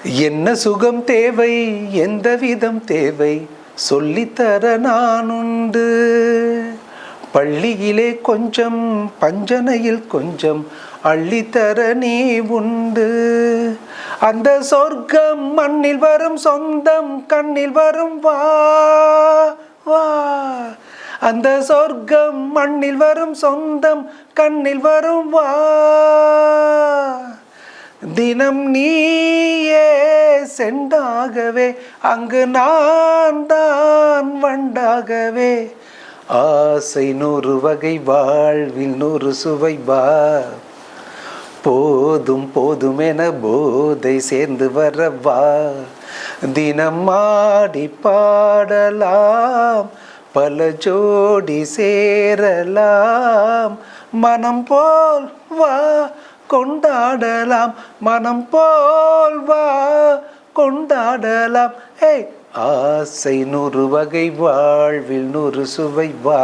என்ன சுகம் தேவை, எந்த விதம் தேவை, சொல்லித்தர நானுண்டு. பள்ளியிலே கொஞ்சம், பஞ்சனையில் கொஞ்சம், அள்ளித்தர நீ உண்டு. அந்த சொர்க்கம் மண்ணில் வரும் சொந்தம், கண்ணில் வரும் வா வா. அந்த சொர்க்கம் மண்ணில் வரும் சொந்தம், கண்ணில் வரும் வா. தினம் நீயே செண்டாகவே, அங்கு நான் தான் வண்டாகவே. ஆசை 100 வகை, வாழ்வில் 100 சுவை வா. போதும் போதும் என போதை சேர்ந்து வரவா. தினம் ஆடி பாடலாம், பல ஜோடி சேரலாம். மனம் போல் வா கொண்டாடலாம், மனம் போல் வா கொண்டாடலாம். ஆசை 100 வகை, வாழ்வில் 100 சுவை வா.